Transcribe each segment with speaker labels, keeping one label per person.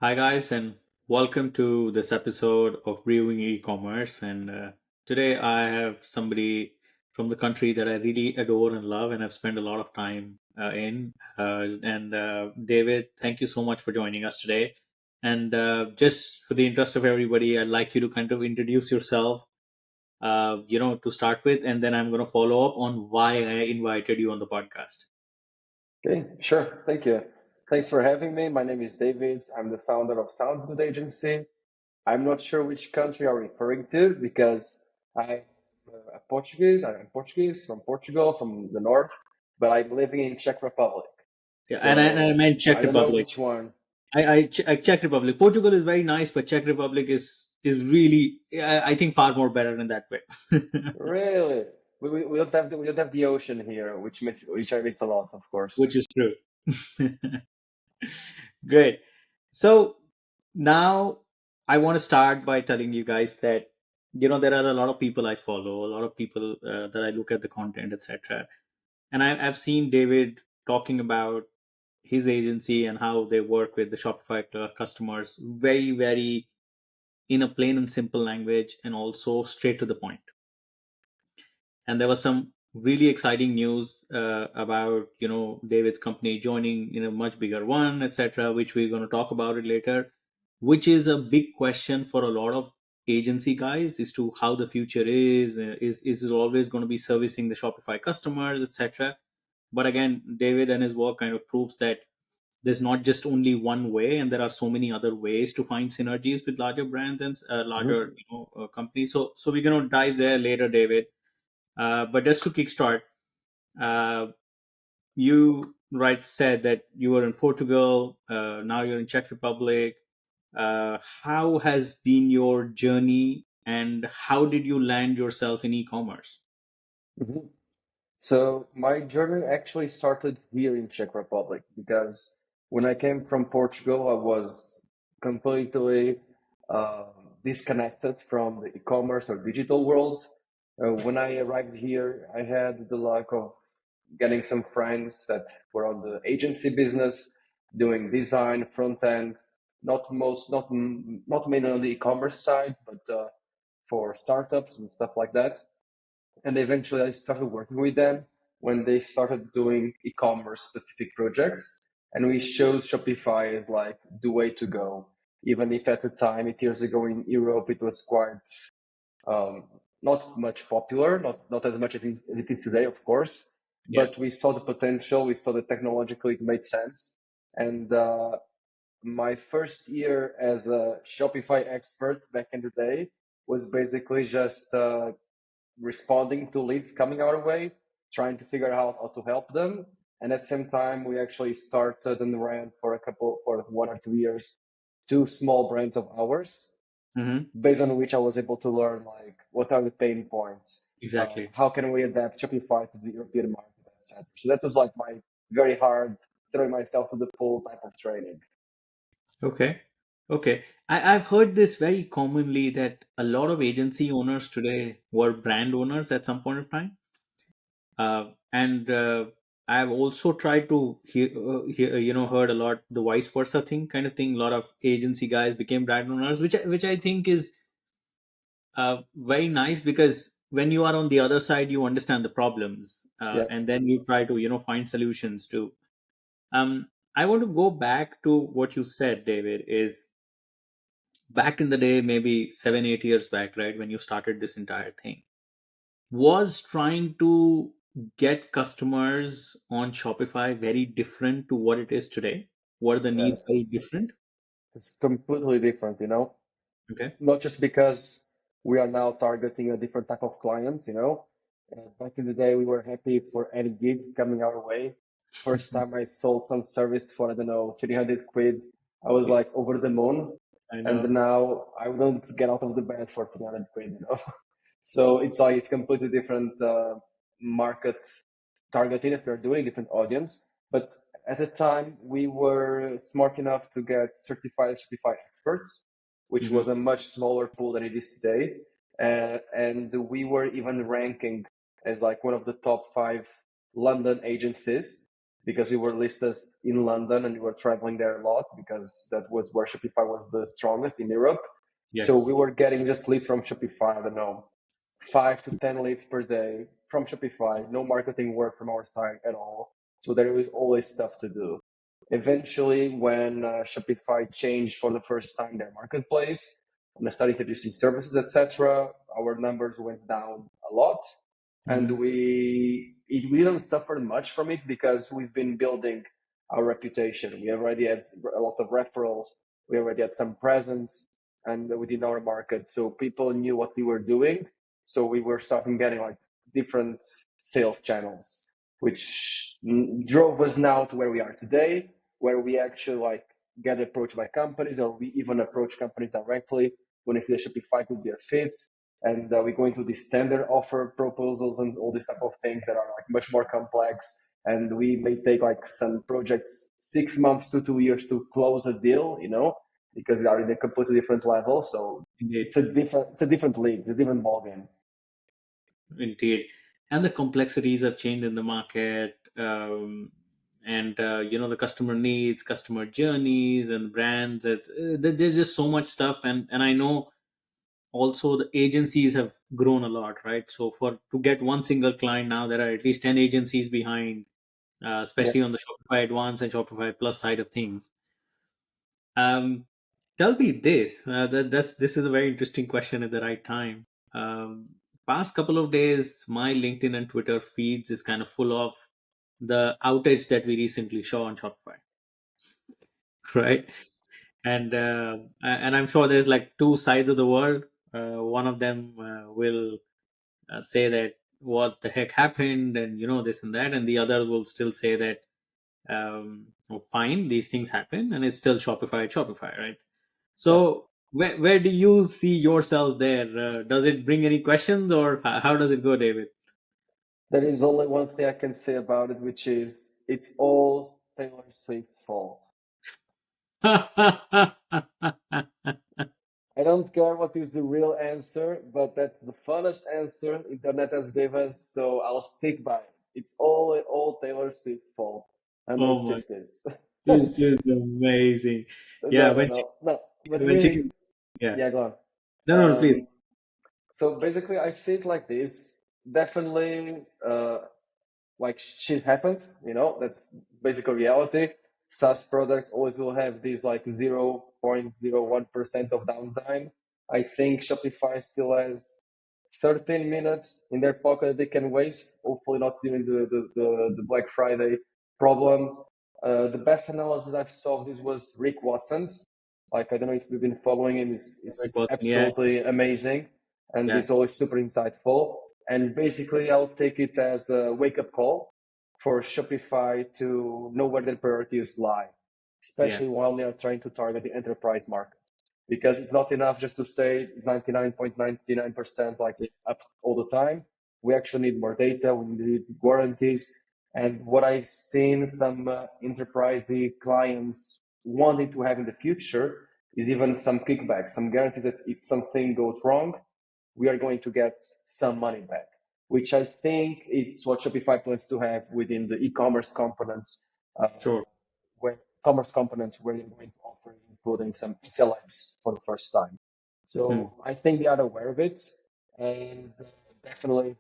Speaker 1: Hi, guys, and welcome to this episode of Brewing e-commerce. And today I have somebody from the country that I really adore and love, and I've spent a lot of time in. David, thank you so much for joining us today. And just for the interest of everybody, I'd like you to kind of introduce yourself, to start with, and then I'm going to follow up on why I invited you on the podcast.
Speaker 2: Okay, sure. Thank you. Thanks for having me. My name is David. I'm the founder of Sounds Good Agency. I'm not sure which country you're referring to because I'm Portuguese. I'm Portuguese from Portugal, from the north, but I'm living in Czech Republic.
Speaker 1: Yeah, and I
Speaker 2: So
Speaker 1: meant Czech
Speaker 2: I don't know
Speaker 1: Republic.
Speaker 2: which one.
Speaker 1: Czech Republic. Portugal is very nice, but Czech Republic is really, I think, far more better in that way.
Speaker 2: Really? We don't have the ocean here, which I miss a lot, of course.
Speaker 1: Which is true. Great. So now I want to start by telling you guys that there are a lot of people I follow, a lot of people that I look at the content, etc. And I've seen David talking about his agency and how they work with the Shopify customers very, very in a plain and simple language and also straight to the point. And there was some really exciting news about David's company joining in a much bigger one, etc., which we're going to talk about it later, which is a big question for a lot of agency guys as to how the future is it always going to be servicing the Shopify customers, etc. But again, David and his work kind of proves that there's not just only one way, and there are so many other ways to find synergies with larger brands and larger
Speaker 2: Mhm.
Speaker 1: companies. So we're going to dive there later, David. But just to kickstart, uh, you said that you were in Portugal. Now you're in Czech Republic. How has been your journey, and how did you land yourself in e-commerce?
Speaker 2: Mhm. So my journey actually started here in Czech Republic because when I came from Portugal, I was completely disconnected from the e-commerce or digital world. When I arrived here, I had the luck of getting some friends that were on the agency business, doing design, front end, not mainly on the e-commerce side, but for startups and stuff like that. And eventually I started working with them when they started doing e-commerce specific projects. And we showed Shopify as like the way to go. Even if at the time, 8 years ago in Europe, it was quite um, not much popular, not as much as it is today, of course.
Speaker 1: Yeah.
Speaker 2: But we saw the potential, we saw that technologically it made sense. And my first year as a Shopify expert back in the day was basically just responding to leads coming our way, trying to figure out how to help them. And at the same time, we actually started and ran for 1 or 2 years, two small brands of ours,
Speaker 1: Hmm.
Speaker 2: based on which I was able to learn like what are the pain points,
Speaker 1: Exactly.
Speaker 2: how can we adapt Shopify to the European market, etc. So that was like my very hard throwing myself to the pool type of training.
Speaker 1: Okay. Okay. I've heard this very commonly that a lot of agency owners today were brand owners at some point of time. And I've also tried to heard a lot the vice versa thing kind of thing. A lot of agency guys became brand owners, which I think is very nice because when you are on the other side, you understand the problems,
Speaker 2: Yeah.
Speaker 1: and then you try to find solutions to. I want to go back to what you said, David. Is back in the day, maybe 7 8 years back, right, when you started this entire thing, was trying to get customers on Shopify very different to what it is today? Were the
Speaker 2: Yeah.
Speaker 1: needs very different?
Speaker 2: It's completely different,
Speaker 1: Okay.
Speaker 2: not just because we are now targeting a different type of clients, back in the day, we were happy for any gig coming our way. First time I sold some service for, I don't know, 300 quid, I was like over the moon.
Speaker 1: I
Speaker 2: And
Speaker 1: know.
Speaker 2: now I wouldn't get out of the bed for 300 quid. So it's like, it's completely different market targeting that we're doing, different audience. But at the time, we were smart enough to get certified Shopify experts, which
Speaker 1: Hmm.
Speaker 2: was a much smaller pool than it is today. And we were even ranking as like one of the top 5 London agencies because we were listed in London and we were traveling there a lot because that was where Shopify was the strongest in Europe. So we
Speaker 1: Yes.
Speaker 2: were getting just leads from Shopify, I don't know, 5 to 10 leads per day from Shopify, no marketing work from our side at all. So there was always stuff to do. Eventually, when Shopify changed for the first time their marketplace and started introducing services, etc., our numbers went down a lot, and
Speaker 1: Hmm.
Speaker 2: we didn't suffer much from it because we've been building our reputation. We already had a lot of referrals. We already had some presence and within our market, so people knew what we were doing. So we were starting getting like different sales channels, which drove us now to where we are today, where we actually like get approached by companies, or we even approach companies directly when they see that Shopify could be a fit. And we go into these tender offer proposals and all these type of things that are like much more complex. And we may take like some projects 6 months to 2 years to close a deal, because they are in a completely different level. So
Speaker 1: Indeed.
Speaker 2: it's a different league, it's a different ballgame.
Speaker 1: Indeed. And the complexities have changed in the market. And the customer needs, customer journeys, and brands. There's just so much stuff, and I know also the agencies have grown a lot, right? So for to get one single client now, there are at least 10 agencies behind,
Speaker 2: Yeah.
Speaker 1: especially on the Shopify Advanced and Shopify Plus side of things. Um, Tell me this. This is a very interesting question at the right time. Past couple of days, my LinkedIn and Twitter feeds is kind of full of the outage that we recently saw on Shopify, right? And I'm sure there's like two sides of the world. One of them will say that what the heck happened, and this and that, and the other will still say that oh, fine, these things happen, and it's still Shopify at Shopify, right?
Speaker 2: Yeah.
Speaker 1: So where do you see yourself there? Does it bring any questions, or how does it go, David?
Speaker 2: There is only one thing I can say about it, which is it's all Taylor Swift's fault. I don't care what is the real answer, but that's the funnest answer internet has given us, so I'll stick by it. It's all Taylor Swift's fault. I know
Speaker 1: Oh my,
Speaker 2: Swift is.
Speaker 1: this is amazing. Yeah,
Speaker 2: No, no, no, no. But
Speaker 1: when she
Speaker 2: really,
Speaker 1: yeah.
Speaker 2: yeah, go
Speaker 1: No,
Speaker 2: on.
Speaker 1: no, no, please.
Speaker 2: So basically, I see it like this. Definitely, like shit happens, that's basic reality. SaaS products always will have these like 0.01% of downtime. I think Shopify still has 13 minutes in their pocket they can waste, hopefully not during the Black Friday problems. The best analysis I've saw this was Rick Watson's. Like, I don't know if you've been following him, is
Speaker 1: David Watson, yeah,
Speaker 2: absolutely amazing, and
Speaker 1: yeah,
Speaker 2: he's always super insightful. And basically, I'll take it as a wake up call for Shopify to know where their priorities lie,
Speaker 1: yeah,
Speaker 2: especially while they are trying to target the enterprise market. Because it's not enough just to say it's 99.99% like
Speaker 1: yeah.
Speaker 2: up all the time. We actually need more data, we need warranties. And what I've seen some enterprise clients wanting to have in the future is even some kickback, some guarantees that if something goes wrong, we are going to get some money back, which I think it's what Shopify plans to have within the e-commerce components, uh,
Speaker 1: Sure.
Speaker 2: where commerce components where they're going to offer including some SLAs for the first time.
Speaker 1: Hmm.
Speaker 2: So I think they are aware of it, and definitely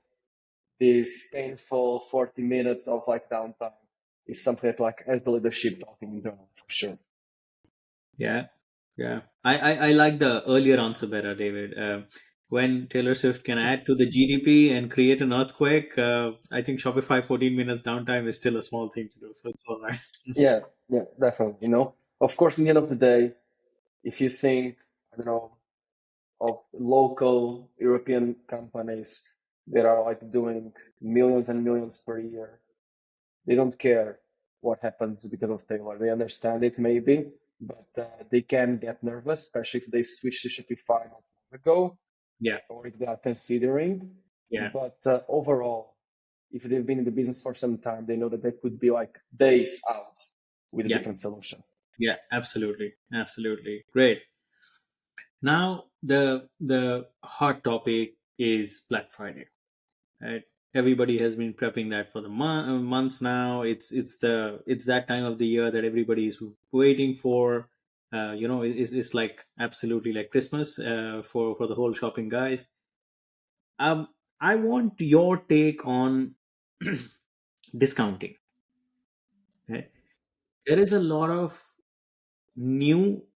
Speaker 2: this painful 40 minutes of like downtime is something that like as the leadership talking internally for sure.
Speaker 1: Yeah, yeah. I like the earlier answer better, David. When Taylor Swift can add to the GDP and create an earthquake, I think Shopify 14 minutes downtime is still a small thing to do, so it's all right.
Speaker 2: Yeah, yeah, definitely. Of course, in the end of the day, if you think, I don't know, of local European companies that are like doing millions and millions per year. They don't care what happens because of Taylor. They understand it maybe, but they can get nervous, especially if they switch to Shopify not long ago
Speaker 1: Yeah,
Speaker 2: or if they are considering.
Speaker 1: yeah,
Speaker 2: But overall, if they've been in the business for some time, they know that they could be like days out with a
Speaker 1: yeah,
Speaker 2: different solution.
Speaker 1: yeah. Absolutely, absolutely. Great. Now the hot topic is Black Friday, right? Everybody has been prepping that for the months now. It's that time of the year that everybody is waiting for. It's like absolutely like Christmas for the whole shopping guys. um I want your take on discounting. Okay? There is a lot of new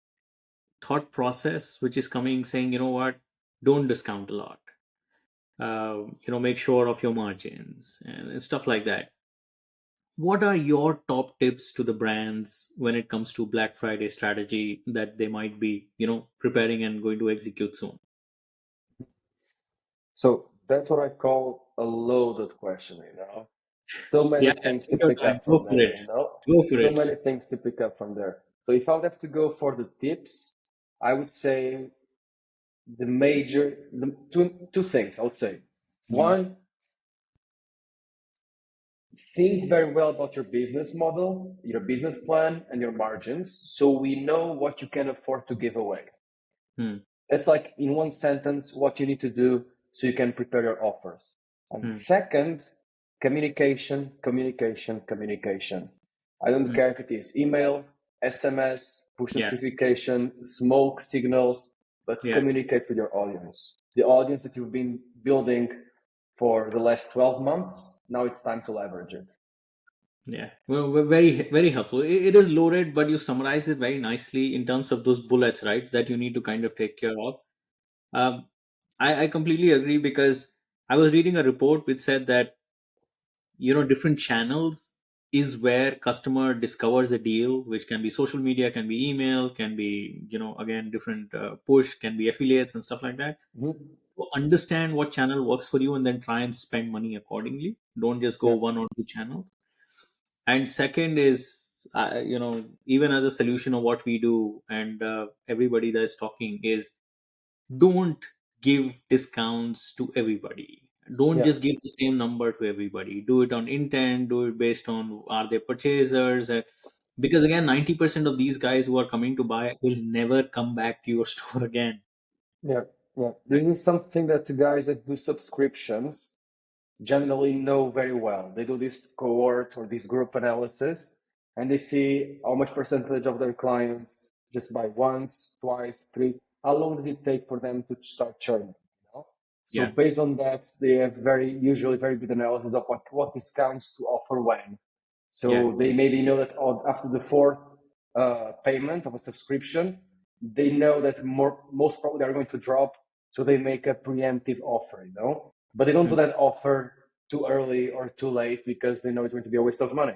Speaker 1: thought process which is coming, saying, you know what, don't discount a lot. Make sure of your margins and stuff like that. What are your top tips to the brands when it comes to Black Friday strategy that they might be, preparing and going to execute soon?
Speaker 2: So that's what I call a loaded question, you know. So
Speaker 1: Yeah,
Speaker 2: many
Speaker 1: yeah,
Speaker 2: things to
Speaker 1: take your
Speaker 2: pick
Speaker 1: time.
Speaker 2: up
Speaker 1: Go
Speaker 2: from
Speaker 1: for
Speaker 2: there,
Speaker 1: it.
Speaker 2: you know.
Speaker 1: Go for
Speaker 2: So
Speaker 1: it.
Speaker 2: many things to pick up from there. So if I would have to go for the tips, I would say the two things I would say.
Speaker 1: Mm,
Speaker 2: One, think very well about your business model, your business plan, and your margins, so we know what you can afford to give away.
Speaker 1: mm,
Speaker 2: That's like in one sentence what you need to do so you can prepare your offers. And
Speaker 1: mm,
Speaker 2: second, communication, communication, communication. I don't
Speaker 1: mm.
Speaker 2: care if it is email, SMS, push
Speaker 1: Yeah,
Speaker 2: notification, smoke signals, but
Speaker 1: yeah,
Speaker 2: communicate with your audience. The audience that you've been building for the last 12 months, now it's time to leverage it.
Speaker 1: yeah. Well, very, very helpful. It is loaded, but you summarize it very nicely in terms of those bullets, right? That you need to kind of take care of. Um, I completely agree, because I was reading a report which said that different channels is where customer discovers a deal, which can be social media, can be email, can be again different push, can be affiliates and stuff like that.
Speaker 2: Mhm.
Speaker 1: So understand what channel works for you and then try and spend money accordingly. Don't just go
Speaker 2: Yeah,
Speaker 1: one or two channels. And second is, even as a solution of what we do, and everybody that is talking is, don't give discounts to everybody. Don't
Speaker 2: yeah,
Speaker 1: just give the same number to everybody. Do it on intent. Do it based on, are they purchasers. Because again, 90% of these guys who are coming to buy will never come back to your store again.
Speaker 2: yeah, yeah. There is something that the guys that do subscriptions generally know very well. They do this cohort or this group analysis, and they see how much percentage of their clients just buy once, twice, three. How long does it take for them to start churning? You know? So
Speaker 1: Yeah,
Speaker 2: based on that, they have usually very good analysis of what discounts to offer when.
Speaker 1: yeah,
Speaker 2: So they maybe know that after the fourth payment of a subscription, they know that most probably are going to drop. So they make a preemptive offer, you know, but they don't do
Speaker 1: mm,
Speaker 2: that offer too early or too late because they know it's going to be a waste of money.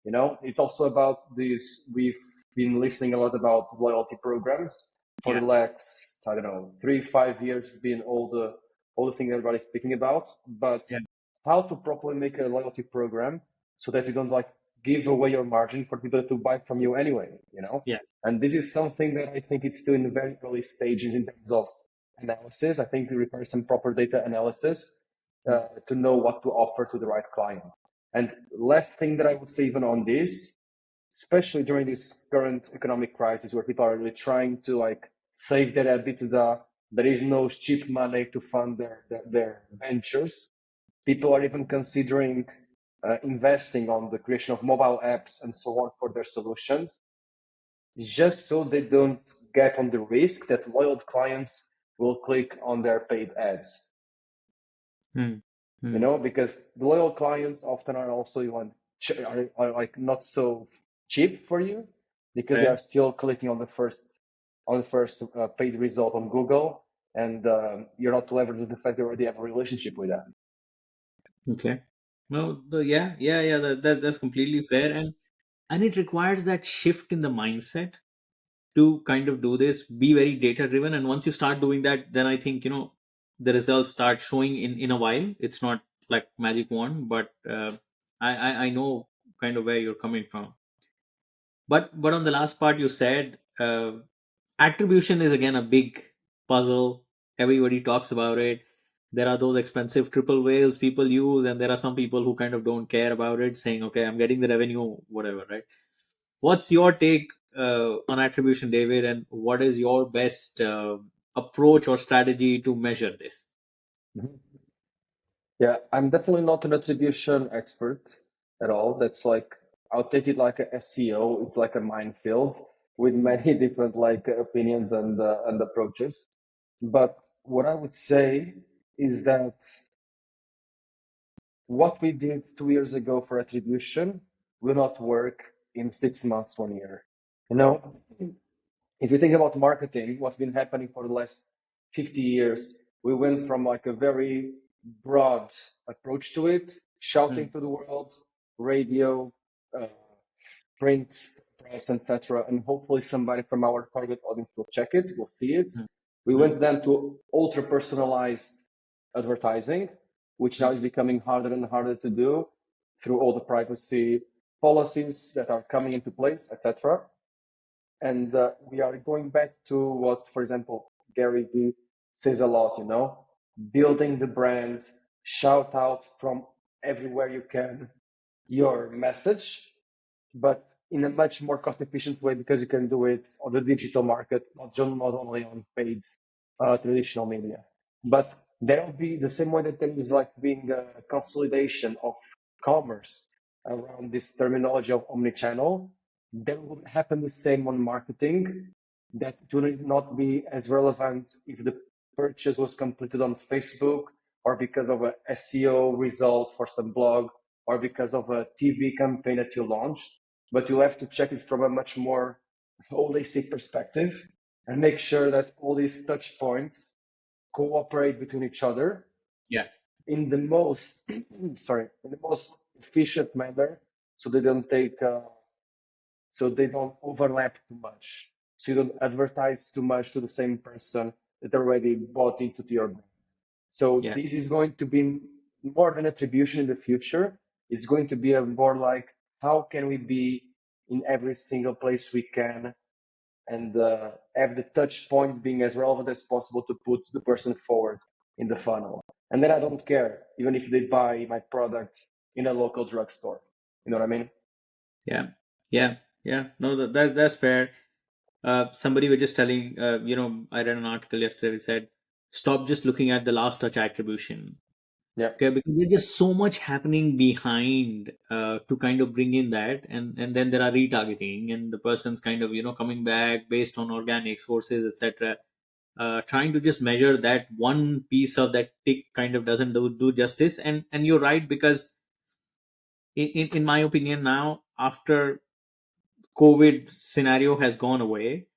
Speaker 2: You know, it's also about this. We've been listening a lot about loyalty programs for
Speaker 1: yeah,
Speaker 2: the last, I don't know, 3, 5 years. It's been all the thing everybody's speaking about. But
Speaker 1: yeah,
Speaker 2: how to properly make a loyalty program so that you don't like give away your margin for people to buy from you anyway, you know?
Speaker 1: yes,
Speaker 2: And this is something that I think it's still in the very early stages in terms of analysis. I think it requires some proper data analysis
Speaker 1: mm,
Speaker 2: to know what to offer to the right client. And last thing that I would say even on this, especially during this current economic crisis where people are really trying to like save their EBITDA, there is no cheap money to fund their ventures. People are even considering investing on the creation of mobile apps and so on for their solutions, just so they don't get on the risk that loyal clients will click on their paid ads.
Speaker 1: mm,
Speaker 2: You
Speaker 1: mm,
Speaker 2: know, because the loyal clients often are also are like not so cheap for you because they
Speaker 1: right.
Speaker 2: are still clicking on the first paid result on Google, and you're not leveraging the fact they already have a relationship with them.
Speaker 1: Okay. Well, yeah, yeah, yeah. That's completely fair, and it requires that shift in the mindset to kind of do this. Be very data driven, and once you start doing that, then I think the results start showing in a while. It's not like magic wand, but I know kind of where you're coming from. But on the last part you said, attribution is again a big puzzle. Everybody talks about it. There are those expensive triple whales people use, and there are some people who kind of don't care about it, saying, okay, I'm getting the revenue, whatever, right? What's your take on attribution, David, and what is your best approach or strategy to measure this?
Speaker 2: Mhm. Yeah, I'm definitely not an attribution expert at all. That's like, I'll take it like a SEO. It's like a minefield with many different like opinions and approaches. But what I would say is that what we did 2 years ago for attribution will not work in 6 months, 1 year. You know, if you think about marketing, what's been happening for the last 50 years, we went from like a very broad approach to it, shouting
Speaker 1: Mm,
Speaker 2: to the world, radio, uh, print, press, etc. And hopefully somebody from our target audience will check it, will see it.
Speaker 1: mm,
Speaker 2: We
Speaker 1: mm,
Speaker 2: went then to ultra personalized advertising, which now
Speaker 1: mm,
Speaker 2: is becoming harder and harder to do through all the privacy policies that are coming into place, etc. And we are going back to what, for example, Gary Vee says a lot, building the brand, shout out from everywhere you can your message, but in a much more cost efficient way because you can do it on the digital market, not only on paid traditional media. But there will be the same way that there is like being a consolidation of commerce around this terminology of omnichannel. There will happen the same on marketing. That will not be as relevant if the purchase was completed on Facebook or because of a SEO result for some blog or because of a TV campaign that you launched, but you have to check it from a much more holistic perspective and make sure that all these touch points cooperate between each other
Speaker 1: yeah,
Speaker 2: in the most in the most efficient manner, so they don't so they don't overlap too much, so you don't advertise too much to the same person that already bought into your brand. So
Speaker 1: yeah,
Speaker 2: this is going to be more than attribution in the future. It's going to be a more like, how can we be in every single place we can and have the touch point being as relevant as possible to put the person forward in the funnel. And then I don't care, even if they buy my product in a local drugstore. You know what I mean?
Speaker 1: yeah, yeah, yeah. No, that's fair. Somebody was just telling, I read an article yesterday. It said, stop just looking at the last touch attribution.
Speaker 2: Yeah,
Speaker 1: Okay, because there's just so much happening behind to kind of bring in that, and then there are retargeting, and the person's kind of coming back based on organic sources, etc. Trying to just measure that one piece of that tick kind of doesn't do justice, and you're right, because in my opinion, now after COVID scenario has gone away,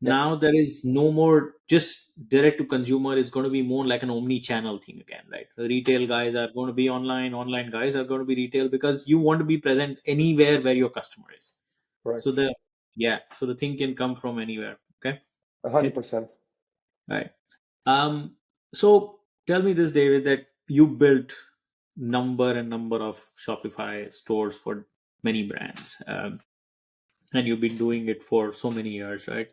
Speaker 2: yeah,
Speaker 1: now there is no more just direct to consumer. It's going to be more like an omni channel thing again, right? The retail guys are going to be online guys are going to be retail, because you want to be present anywhere where your customer is. So
Speaker 2: correct.
Speaker 1: the yeah, so the thing can come from anywhere. Okay. Okay.
Speaker 2: 100%.
Speaker 1: Right. So tell me this, David, that you built number of Shopify stores for many brands, and you've been doing it for so many years, right?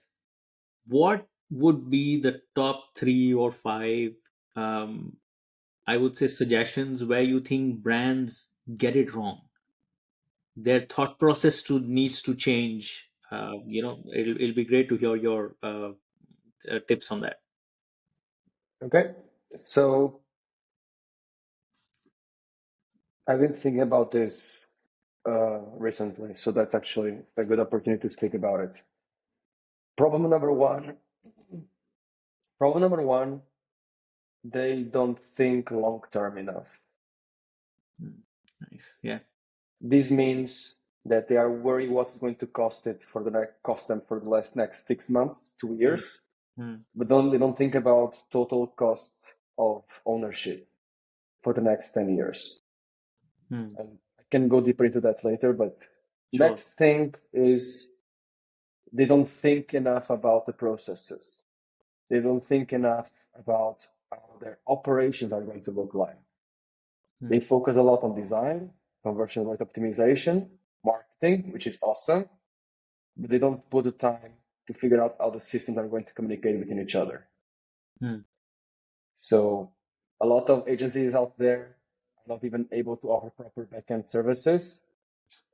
Speaker 1: What would be the top three or five, um, I would say, suggestions where you think brands get it wrong? Their thought process to needs to change. It'll be great to hear your tips on that.
Speaker 2: Okay. So I've been thinking about this recently, so that's actually a good opportunity to speak about it. Problem number one, problem number one, they don't think long term enough.
Speaker 1: Mm, nice. Yeah.
Speaker 2: This means that they are worried what's going to cost them for the next 6 months, two
Speaker 1: Mm,
Speaker 2: years,
Speaker 1: mm,
Speaker 2: but they don't think about total cost of ownership for the next 10 years.
Speaker 1: mm.
Speaker 2: And I can go deeper into that later, but
Speaker 1: Sure.
Speaker 2: next thing is they don't think enough about the processes. They don't think enough about how their operations are going to look like. They
Speaker 1: Mm,
Speaker 2: focus a lot on design, conversion rate optimization, marketing, which is awesome, but they don't put the time to figure out how the systems are going to communicate between each other.
Speaker 1: mm,
Speaker 2: So a lot of agencies out there are not even able to offer proper backend services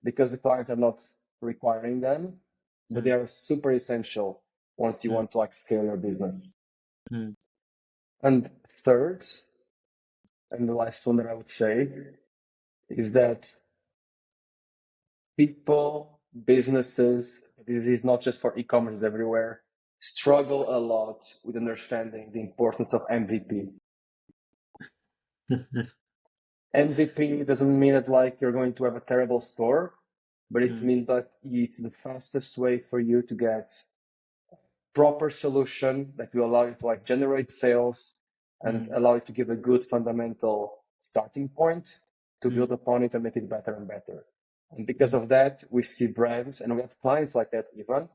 Speaker 2: because the clients are not requiring them, but they
Speaker 1: mm,
Speaker 2: are super essential once you
Speaker 1: mm,
Speaker 2: want to like scale your business.
Speaker 1: mm,
Speaker 2: And third, And the last one that I would say is that people, businesses, this is not just for e-commerce everywhere, struggle a lot with understanding the importance of MVP. MVP doesn't mean that like you're going to have a terrible store, but it
Speaker 1: Mm,
Speaker 2: means that it's the fastest way for you to get proper solution that will allow you to like generate sales and
Speaker 1: mm,
Speaker 2: allow you to give a good fundamental starting point to build
Speaker 1: mm,
Speaker 2: upon it and make it better and better. And because
Speaker 1: mm,
Speaker 2: of that, we see brands and we have clients like that even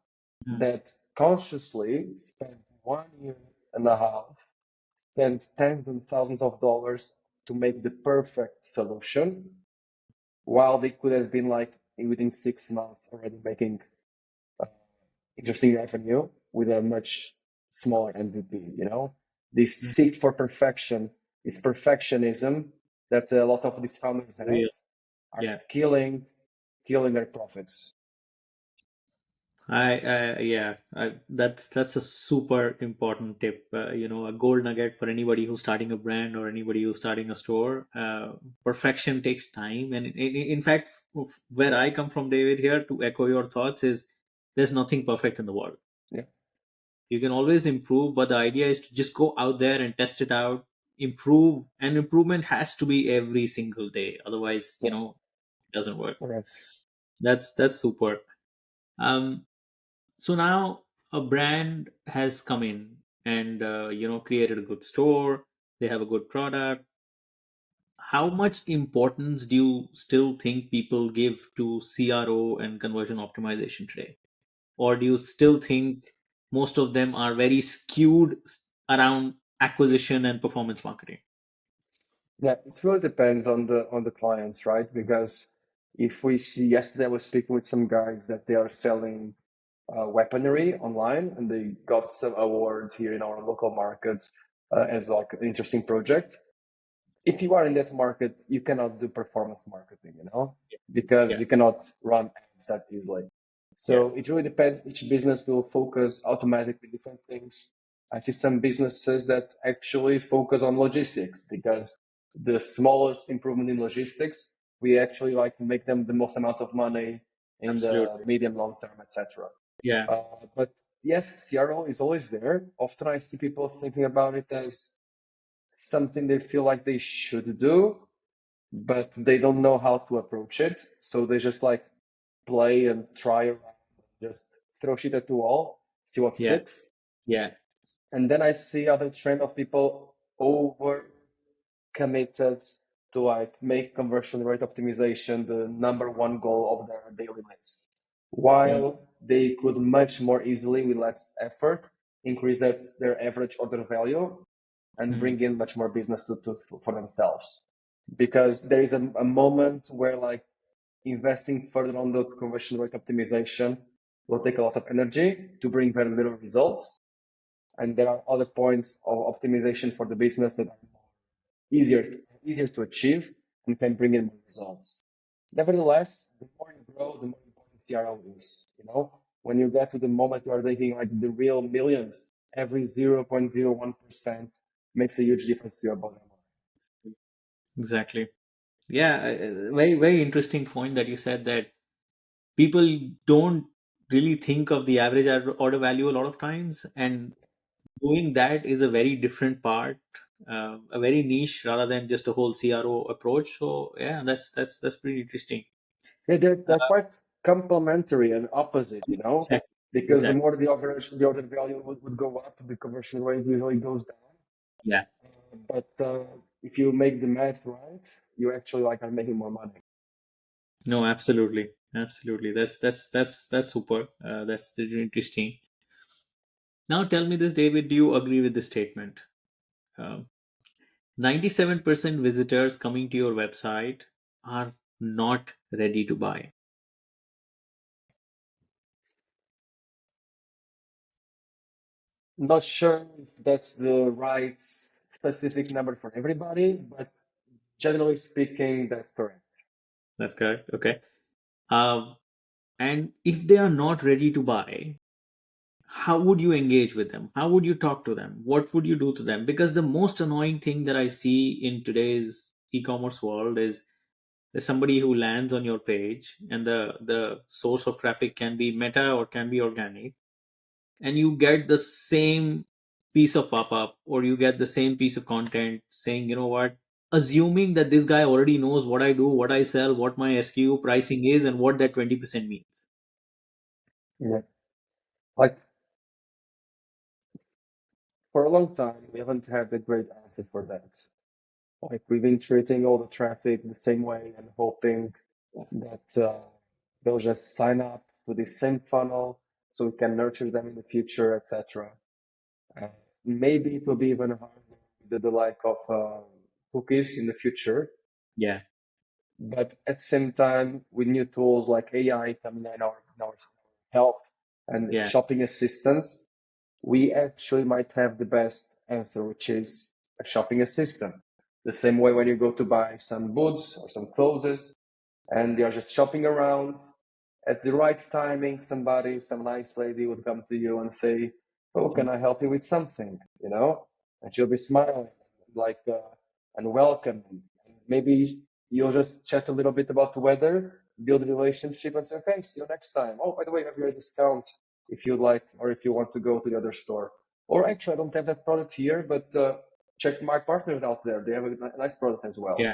Speaker 1: mm,
Speaker 2: that consciously spend 1 year and a half, spend tens and thousands of dollars to make the perfect solution, while they could have been like within 6 months already making uh, interesting revenue with a much smaller MVP. This
Speaker 1: mm.
Speaker 2: seek for perfection, this perfectionism that a lot of these founders have,
Speaker 1: Real.
Speaker 2: are
Speaker 1: Yeah.
Speaker 2: killing their profits.
Speaker 1: Yeah, that's a super important tip. A gold nugget for anybody who's starting a brand or anybody who's starting a store. Perfection takes time, and in fact, where I come from, David, here to echo your thoughts is there's nothing perfect in the world.
Speaker 2: Yeah,
Speaker 1: You can always improve, but the idea is to just go out there and test it out, improve, and improvement has to be every single day. Otherwise,
Speaker 2: yeah,
Speaker 1: it doesn't work.
Speaker 2: correct.
Speaker 1: That's super. Um, So now a brand has come in and created a good store. They have a good product. How much importance do you still think people give to CRO and conversion optimization today? Or do you still think most of them are very skewed around acquisition and performance marketing?
Speaker 2: Yeah, it really depends on the clients, right? Because if we see, yesterday I was speaking with some guys that they are selling weaponry online, and they got some awards here in our local market as like an interesting project. If you are in that market, you cannot do performance marketing, because
Speaker 1: Yeah,
Speaker 2: you cannot run ads that easily.
Speaker 1: yeah,
Speaker 2: So it really depends. Each business will focus automatically different things. I see some businesses that actually focus on logistics because the smallest improvement in logistics, we actually like make them the most amount of money in the
Speaker 1: absolutely.
Speaker 2: medium, long term, etc.
Speaker 1: Yeah,
Speaker 2: But yes, CRO is always there. Often I see people thinking about it as something they feel like they should do, but they don't know how to approach it. So they just like play and try around, just throw shit at the wall, see what
Speaker 1: yeah,
Speaker 2: sticks.
Speaker 1: yeah.
Speaker 2: And then I see other trend of people over committed to like make conversion rate optimization the number one goal of their daily list,
Speaker 1: Mm,
Speaker 2: while they could much more easily with less effort increase their average order value and
Speaker 1: mm,
Speaker 2: bring in much more business for themselves, because there is a moment where like investing further on the conversion rate optimization will take a lot of energy to bring very little results, and there are other points of optimization for the business that are easier easier to achieve and can bring in more results. Nevertheless, the more you grow, the more important CRO is. When you get to the moment you are making like the real millions, every 0.01% makes a huge difference to your bottom line.
Speaker 1: exactly. Yeah, very very interesting point that you said that people don't really think of the average order value a lot of times, and doing that is a very different part, a very niche rather than just a whole CRO approach. So yeah, that's pretty interesting.
Speaker 2: Yeah, they're
Speaker 1: uh,
Speaker 2: quite complementary and opposite,
Speaker 1: exactly,
Speaker 2: because the
Speaker 1: exactly.
Speaker 2: more the order value would go up, the conversion rate usually goes down.
Speaker 1: Yeah,
Speaker 2: But if you make the math right, you actually like are making more money.
Speaker 1: no, absolutely, absolutely. That's super. That's really interesting. Now tell me this, David, do you agree with this statement? 97% visitors coming to your website are not ready to buy.
Speaker 2: Not sure if that's the right specific number for everybody, but generally speaking, that's correct.
Speaker 1: That's correct. Okay. Um, and if they are not ready to buy, how would you engage with them? How would you talk to them? What would you do to them? Because the most annoying thing that I see in today's e-commerce world is there's somebody who lands on your page, and the source of traffic can be meta or can be organic, and you get the same piece of pop-up, or you get the same piece of content saying, you know what, assuming that this guy already knows what I do, what I sell, what my SKU pricing is, and what that 20% means.
Speaker 2: Yeah. Like for a long time, we haven't had a great answer for that. Like we've been treating all the traffic the same way and hoping that they'll just sign up to the same funnel so we can nurture them in the future, etc. Uh, Maybe it will be even harder with the like of cookies in the future.
Speaker 1: Yeah,
Speaker 2: But at the same time, with new tools like AI coming in our help and
Speaker 1: yeah,
Speaker 2: shopping assistants, we actually might have the best answer, which is a shopping assistant. The same way when you go to buy some boots or some clothes and you're just shopping around, at the right timing, some nice lady would come to you and say, "Oh, can I help you with something?" You know, and she'll be smiling, like, and welcoming. Maybe you'll just chat a little bit about the weather, build a relationship, and say, "Okay, see you next time. Oh, by the way, I have your discount if you'd like, or if you want to go to the other store. Or actually, I don't have that product here, but check my partners out there. They have a nice product as well."
Speaker 1: yeah.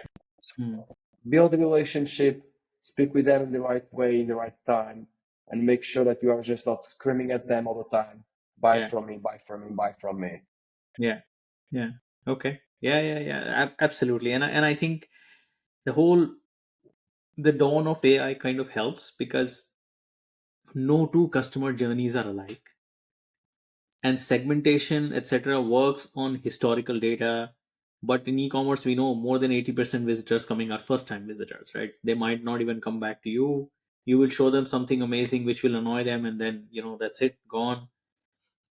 Speaker 1: Mm,
Speaker 2: Build a relationship, speak with them in the right way, in the right time, and make sure that you are just not screaming at them all the time. Buy
Speaker 1: yeah,
Speaker 2: from me, buy from me, buy from me.
Speaker 1: yeah, yeah. Okay. Yeah, yeah, yeah. Absolutely. And I think the whole the dawn of AI kind of helps because no two customer journeys are alike, and segmentation, etc., works on historical data. But in e-commerce, we know more than 80% visitors coming are first time visitors, right? They might not even come back to you. You will show them something amazing which will annoy them, and then that's it, gone.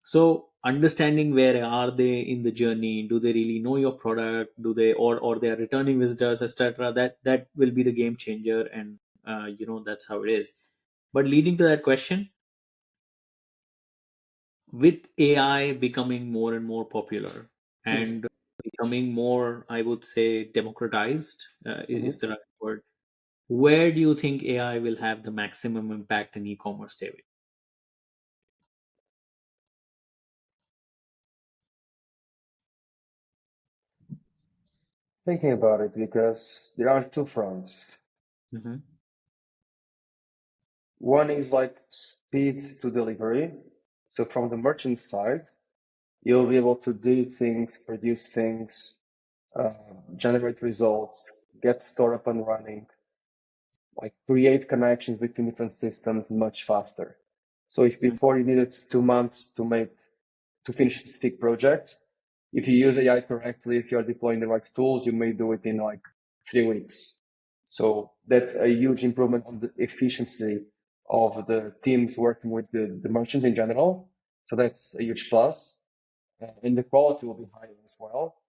Speaker 1: So understanding where are they in the journey, do they really know your product, do they, or they are returning visitors, etc., that will be the game changer. And that's how it is. But leading to that question, with AI becoming more and more popular
Speaker 2: Mm-hmm.
Speaker 1: and becoming more, I would say, democratized, is
Speaker 2: Mm-hmm.
Speaker 1: the right word. Where do you think AI will have the maximum impact in e-commerce, David?
Speaker 2: Thinking about it, because there are two fronts.
Speaker 1: Mm-hmm.
Speaker 2: One is like speed to delivery. So from the merchant side, you'll be able to do things, produce things, uh, generate results, get store up and running, like create connections between different systems much faster. So if before you needed 2 months to finish a specific project, if you use AI correctly, if you're deploying the right tools, you may do it in like 3 weeks. So that's a huge improvement on the efficiency of the teams working with the merchant in general. So that's a huge plus. And the quality will be higher as well.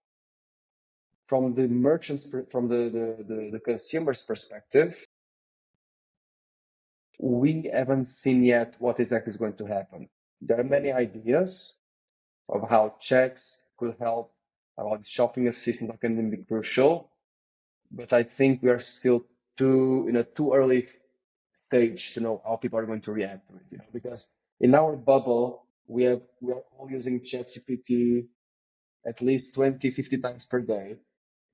Speaker 2: From the merchants, from the consumer's perspective, we haven't seen yet what exactly is going to happen. There are many ideas of how checks could help, how the shopping assistant can be crucial, but I think we are still too early stage to know how people are going to react to it. Because in our bubble, we are all using ChatGPT at least 20, 50 times per day,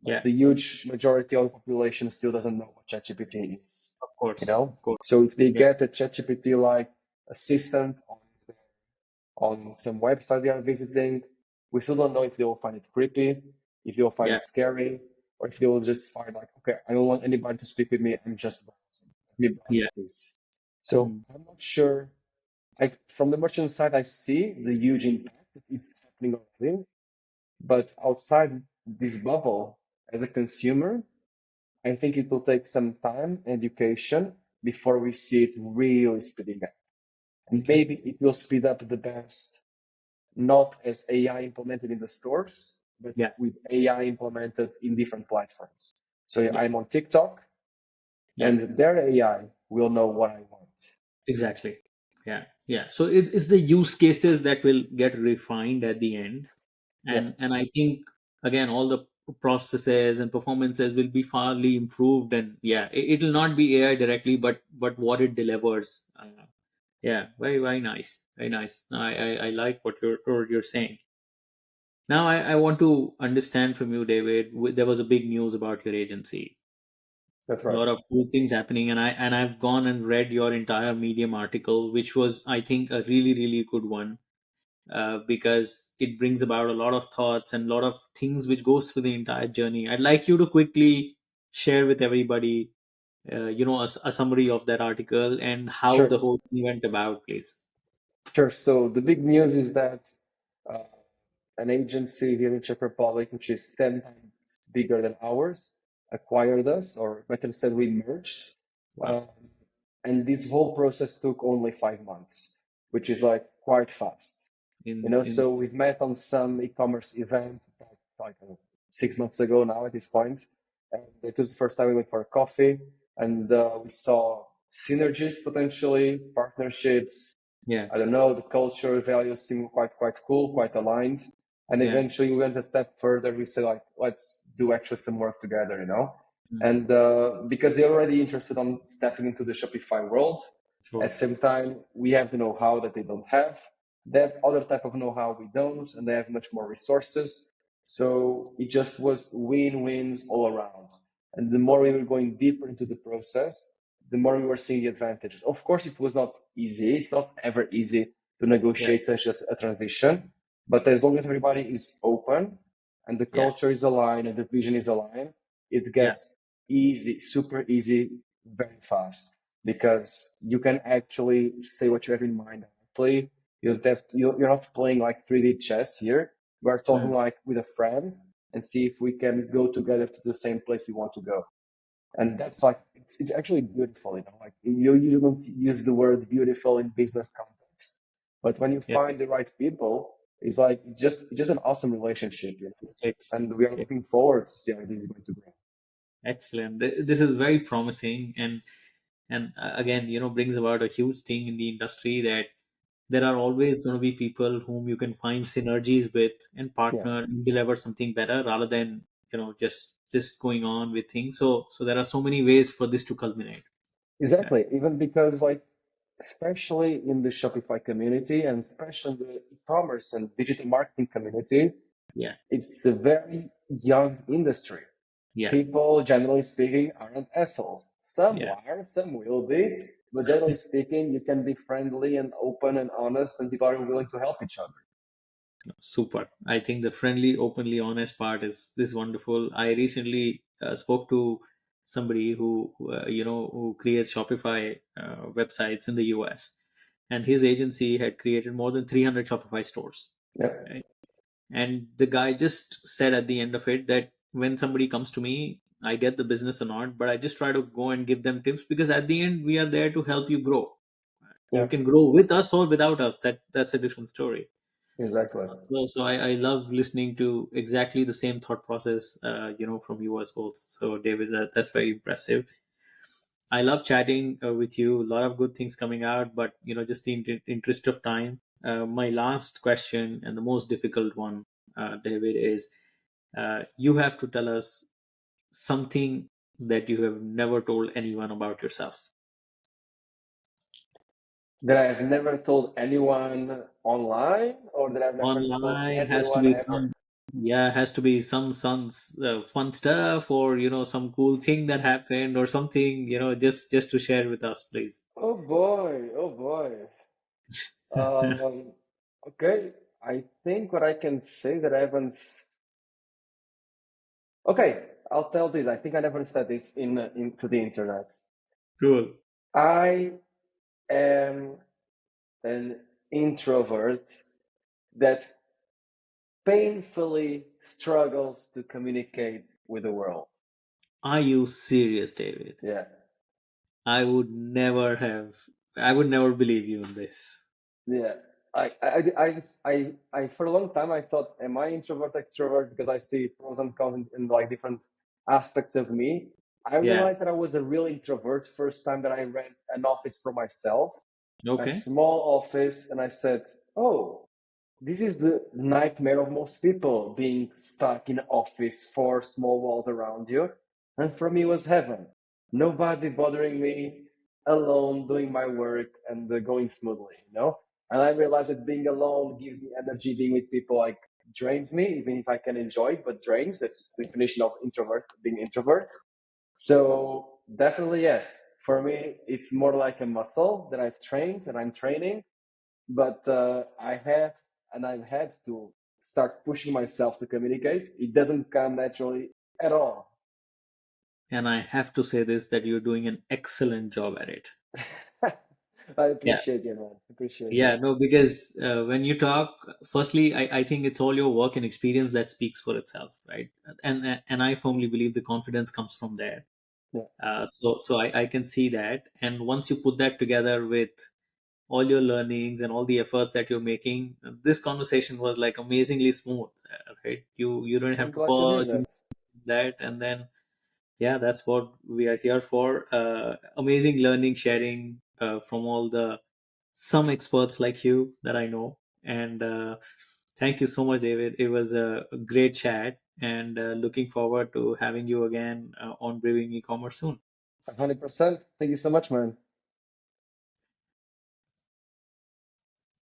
Speaker 2: but
Speaker 1: Yeah,
Speaker 2: the huge majority of the population still doesn't know what ChatGPT is.
Speaker 1: of course, of course.
Speaker 2: So if they
Speaker 1: Yeah,
Speaker 2: get a ChatGPT like assistant on some website they are visiting, we still don't know if they will find it creepy, if they will find
Speaker 1: yeah,
Speaker 2: it scary, or if they will just find like, okay, I don't want anybody to speak with me. I'm just browsing. Let me browse
Speaker 1: yeah.
Speaker 2: with this. So
Speaker 1: Mm,
Speaker 2: I'm not sure. Like from the merchant side, I see the huge impact that is happening already, but outside this bubble, as a consumer, I think it will take some time, education, before we see it really speeding up. And
Speaker 1: okay.
Speaker 2: maybe it will speed up the best, not as AI implemented in the stores, but
Speaker 1: Yeah,
Speaker 2: with AI implemented in different platforms. So
Speaker 1: yeah,
Speaker 2: I'm on TikTok
Speaker 1: yeah.
Speaker 2: and their AI will know what I want.
Speaker 1: Exactly. Yeah. Yeah, so it's the use cases that will get refined at the end,
Speaker 2: Yeah,
Speaker 1: and I think again all the processes and performances will be farly improved, and yeah, it'll not be AI directly, but what it delivers. Yeah, very nice, very nice. I like what you're saying. Now I want to understand from you, David. There was a big news about your agency,
Speaker 2: that's
Speaker 1: a
Speaker 2: right.
Speaker 1: lot of cool things happening, and I've gone and read your entire Medium article, which was I think a really good one, because it brings about a lot of thoughts and a lot of things which goes through the entire journey. I'd like you to quickly share with everybody, a summary of that article and how
Speaker 2: Sure,
Speaker 1: the whole thing went about, please.
Speaker 2: sure. So the big news is that uh, an agency here in Czech Republic, which is 10 times bigger than ours, acquired us, or better said, we merged.
Speaker 1: Wow.
Speaker 2: Um, and this whole process took only 5 months, which is like quite fast.
Speaker 1: In
Speaker 2: So we've met on some e-commerce event like 6 months ago now at this point, and it was the first time we went for a coffee, and we saw synergies potentially, partnerships.
Speaker 1: Yeah,
Speaker 2: I don't know, the culture values seem quite cool, quite aligned. And
Speaker 1: yeah.
Speaker 2: eventually we went a step further. We said like, let's do actually some work together.
Speaker 1: Mm,
Speaker 2: And because they're already interested on stepping into the Shopify world, at
Speaker 1: sure.
Speaker 2: the same time, we have the know-how that they don't have. They have other type of know-how we don't, and they have much more resources. So it just was win-wins all around. And the more we were going deeper into the process, the more we were seeing the advantages. Of course, it was not easy. It's not ever easy to
Speaker 1: Yeah,
Speaker 2: negotiate such a transition. But as long as everybody is open and the
Speaker 1: yeah,
Speaker 2: culture is aligned and the vision is aligned, it
Speaker 1: yeah,
Speaker 2: gets easy, super easy, very fast because you can actually say what you have in mind directly. You don't have you're not playing like 3D chess here. We are talking
Speaker 1: mm,
Speaker 2: like with a friend and see if we can go together to the same place we want to go. And that's like it's actually beautiful. Like you don't use the word beautiful in business context, but when you
Speaker 1: yeah.
Speaker 2: find the right people, it's just an awesome relationship.
Speaker 1: It clicks.
Speaker 2: And we are
Speaker 1: Click.
Speaker 2: looking forward to see how this is going to grow.
Speaker 1: Excellent. This is very promising, and again, brings about a huge thing in the industry, that there are always going to be people whom you can find synergies with and
Speaker 2: Yeah,
Speaker 1: partner and deliver something better, rather than just going on with things. So there are so many ways for this to culminate. Yeah,
Speaker 2: exactly. Even because like especially in the Shopify community and especially in the e-commerce and digital marketing community,
Speaker 1: yeah,
Speaker 2: it's a very young industry.
Speaker 1: yeah,
Speaker 2: People, generally speaking, aren't assholes. Some
Speaker 1: yeah.
Speaker 2: are, some will be, but generally speaking, you can be friendly and open and honest, and people are willing to help each other.
Speaker 1: Super. I think the friendly, openly honest part is wonderful. I recently spoke to somebody who creates Shopify websites in the US, and his agency had created more than 300 Shopify stores.
Speaker 2: Yeah,
Speaker 1: Right? And the guy just said at the end of it that when somebody comes to me, I get the business or not, but I just try to go and give them tips, because at the end we are there to help you grow. You
Speaker 2: yeah,
Speaker 1: can grow with us or without us. That's a different story.
Speaker 2: exactly.
Speaker 1: So I love listening to exactly the same thought process, from you as well. So David, that's very impressive. I love chatting with you. A lot of good things coming out, but just the interest of time. My last question and the most difficult one, David, is you have to tell us something that you have never told anyone about yourself.
Speaker 2: That I have never told anyone online, or that I've never told
Speaker 1: Online has to
Speaker 2: anyone
Speaker 1: be
Speaker 2: ever.
Speaker 1: has to be some fun stuff, or some cool thing that happened, or something, just to share with us, please.
Speaker 2: Oh boy, oh boy. Um, okay, I think what I can say that I haven't. Okay, I'll tell this. I think I never said this into the internet.
Speaker 1: Cool.
Speaker 2: I am an introvert that painfully struggles to communicate with the world.
Speaker 1: Are you serious, David?
Speaker 2: Yeah,
Speaker 1: I would never believe you in this.
Speaker 2: yeah. For a long time I thought, am I introvert, extrovert? Because I see pros and cons in like different aspects of me. I
Speaker 1: Yeah,
Speaker 2: realized that I was a real introvert first time that I rent an office for myself. a
Speaker 1: Okay.
Speaker 2: small office, and I said, "Oh, this is the nightmare of most people, being stuck in an office, four small walls around you. And for me, it was heaven. Nobody bothering me, alone, doing my work and going smoothly, you know? And I realized that being alone gives me energy. Being with people like drains me, even if I can enjoy it, but drains. That's the definition of introvert, being introvert. So definitely yes. For me, it's more like a muscle that I've trained and I'm training, but I've had to start pushing myself to communicate. It doesn't come naturally at all.
Speaker 1: And I have to say this, that you're doing an excellent job at it.
Speaker 2: I
Speaker 1: Yeah.
Speaker 2: appreciate you, man. Appreciate
Speaker 1: Yeah,
Speaker 2: you.
Speaker 1: no, because when you talk, firstly, I think it's all your work and experience that speaks for itself, right? And I firmly believe the confidence comes from there.
Speaker 2: Yeah,
Speaker 1: So I can see that, and once you put that together with all your learnings and all the efforts that you're making, this conversation was like amazingly smooth, right? You don't
Speaker 2: I'm
Speaker 1: have to
Speaker 2: glad to hear
Speaker 1: pause, you
Speaker 2: that.
Speaker 1: that, and then yeah, that's what we are here for. Amazing learning, sharing from all the some experts like you that I know. And thank you so much, David. It was a great chat, and looking forward to having you again on Brewing e-commerce soon.
Speaker 2: 100%. Thank you so much, man.